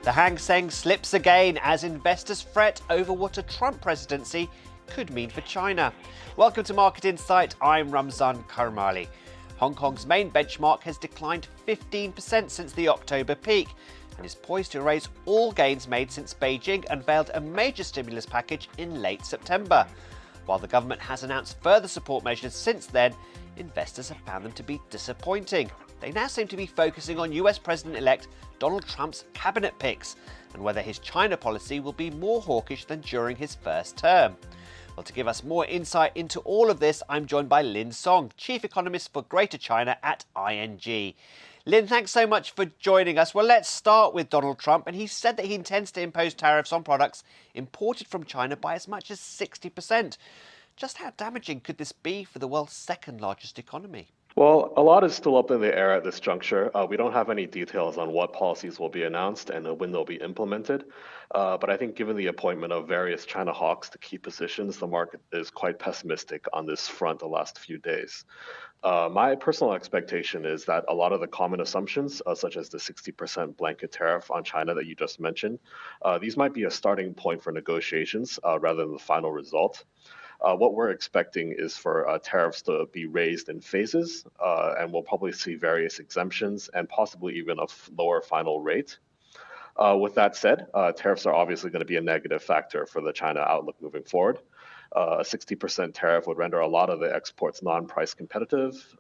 The Hang Seng slips again as investors fret over what a Trump presidency could mean for China. Welcome to Market Insight. I'm Ramzan Karmali. Hong Kong's main benchmark has declined 15% since the October peak and is poised to erase all gains made since Beijing unveiled a major stimulus package in late September. While the government has announced further support measures since then, investors have found them to be disappointing. They now seem to be focusing on US President-elect Donald Trump's cabinet picks and whether his China policy will be more hawkish than during his first term. Well, to give us more insight into all of this, I'm joined by Lin Song, Chief Economist for Greater China at ING. Lin, thanks so much for joining us. Well, let's start with Donald Trump. And he said that he intends to impose tariffs on products imported from China by as much as 60%. Just how damaging could this be for the world's second largest economy? Well, a lot is still up in the air at this juncture. We don't have any details on what policies will be announced and when they'll be implemented. But I think given the appointment of various China hawks to key positions, the market is quite pessimistic on this front the last few days. My personal expectation is that a lot of the common assumptions, such as the 60% blanket tariff on China that you just mentioned, these might be a starting point for negotiations rather than the final result. What we're expecting is for tariffs to be raised in phases, and we'll probably see various exemptions and possibly even a lower final rate. With that said, tariffs are obviously going to be a negative factor for the China outlook moving forward. A 60% tariff would render a lot of the exports non-price competitive.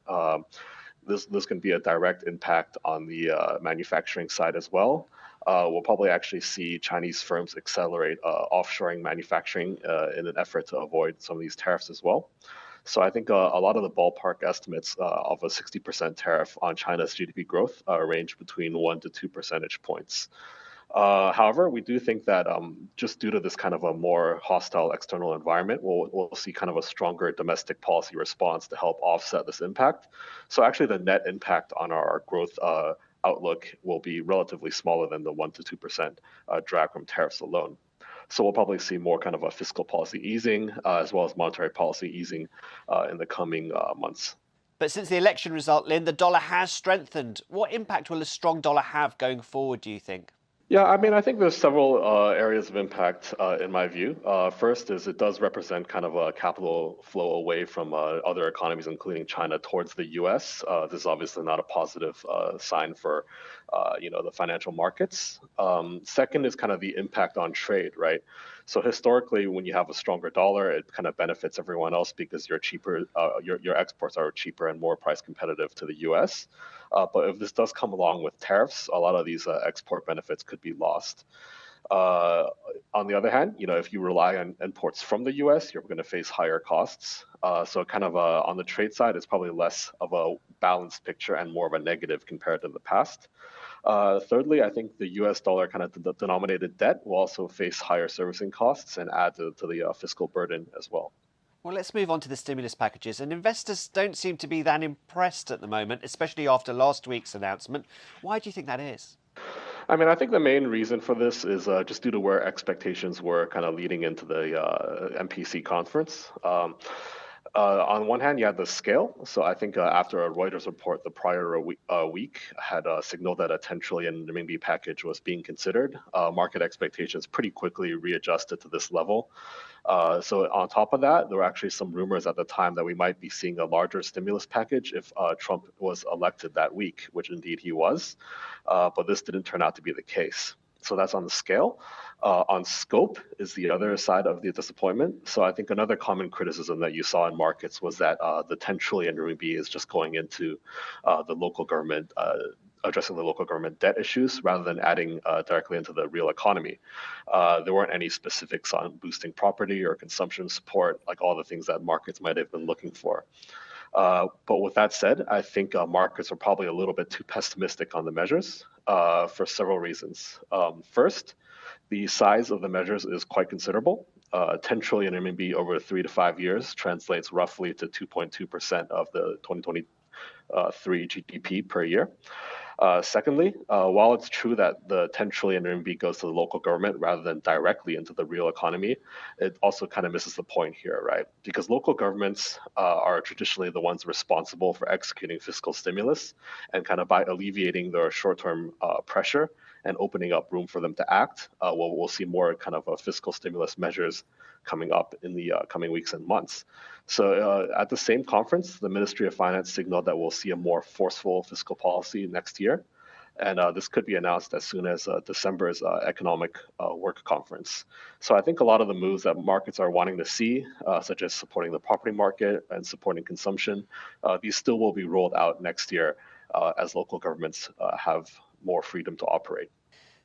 This can be a direct impact on the manufacturing side as well. We'll probably actually see Chinese firms accelerate offshoring manufacturing in an effort to avoid some of these tariffs as well. So I think a lot of the ballpark estimates of a 60% tariff on China's GDP growth range between 1 to 2 percentage points. However, we do think that just due to this kind of a more hostile external environment, we'll see kind of a stronger domestic policy response to help offset this impact. So actually the net impact on our growth outlook will be relatively smaller than the 1 to 2% drag from tariffs alone. So we'll probably see more kind of a fiscal policy easing as well as monetary policy easing in the coming months. But since the election result, Lin, the dollar has strengthened. What impact will a strong dollar have going forward, do you think? Yeah, I mean, I think there's several areas of impact in my view. First is it does represent kind of a capital flow away from other economies, including China, towards the U.S. This is obviously not a positive sign for, the financial markets. Second is kind of the impact on trade, right? So historically, when you have a stronger dollar, it kind of benefits everyone else because you're cheaper, your exports are cheaper and more price competitive to the U.S. But if this does come along with tariffs, a lot of these export benefits could be lost. On the other hand, if you rely on imports from the U.S., you're going to face higher costs. So kind of on the trade side, it's probably less of a balanced picture and more of a negative compared to the past. Thirdly, I think the U.S. dollar kind of denominated debt will also face higher servicing costs and add to the fiscal burden as well. Well, let's move on to the stimulus packages. And investors don't seem to be that impressed at the moment, especially after last week's announcement. Why do you think that is? I mean, I think the main reason for this is just due to where expectations were kind of leading into the MPC conference. On one hand, you had the scale. So I think after a Reuters report the prior week had signaled that a 10 trillion RMB package was being considered. Market expectations pretty quickly readjusted to this level. So on top of that, there were actually some rumors at the time that we might be seeing a larger stimulus package if Trump was elected that week, which indeed he was. But this didn't turn out to be the case. So that's on the scale. On scope is the other side of the disappointment. So I think another common criticism that you saw in markets was that the 10 trillion RMB is just going into the local government, addressing the local government debt issues rather than adding directly into the real economy. There weren't any specifics on boosting property or consumption support, like all the things that markets might have been looking for. But with that said, I think markets are probably a little bit too pessimistic on the measures for several reasons. First, the size of the measures is quite considerable. 10 trillion RMB over 3 to 5 years translates roughly to 2.2% of the 2023 GDP per year. Secondly, while it's true that the 10 trillion RMB goes to the local government rather than directly into the real economy, it also kind of misses the point here, right? Because local governments are traditionally the ones responsible for executing fiscal stimulus, and kind of by alleviating their short-term pressure and opening up room for them to act, we'll see more kind of fiscal stimulus measures coming up in the coming weeks and months. So at the same conference, the Ministry of Finance signaled that we'll see a more forceful fiscal policy next year. And this could be announced as soon as December's economic work conference. So I think a lot of the moves that markets are wanting to see, such as supporting the property market and supporting consumption, these still will be rolled out next year as local governments have more freedom to operate.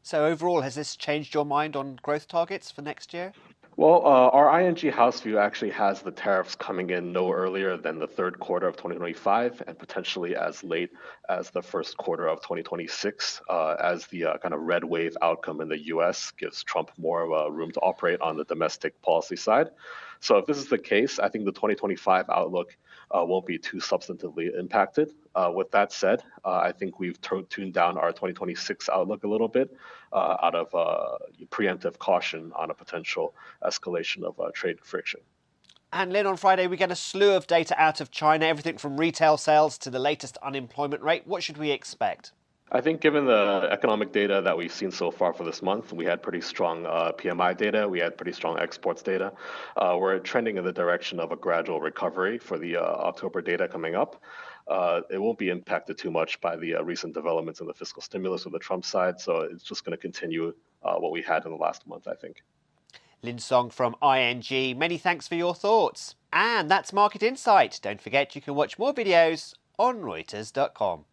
So overall, has this changed your mind on growth targets for next year? Well, our ING house view actually has the tariffs coming in no earlier than the third quarter of 2025 and potentially as late as the first quarter of 2026, as the kind of red wave outcome in the US gives Trump more room to operate on the domestic policy side. So if this is the case, I think the 2025 outlook won't be too substantively impacted. With that said, I think we've tuned down our 2026 outlook a little bit out of preemptive caution on a potential escalation of trade friction. And Lynn, on Friday, we get a slew of data out of China, everything from retail sales to the latest unemployment rate. What should we expect? I think given the economic data that we've seen so far for this month, we had pretty strong PMI data, we had pretty strong exports data. We're trending in the direction of a gradual recovery for the October data coming up. It won't be impacted too much by the recent developments in the fiscal stimulus on the Trump side, so it's just going to continue what we had in the last month, I think. Lin Song from ING, many thanks for your thoughts. And that's Market Insight. Don't forget you can watch more videos on Reuters.com.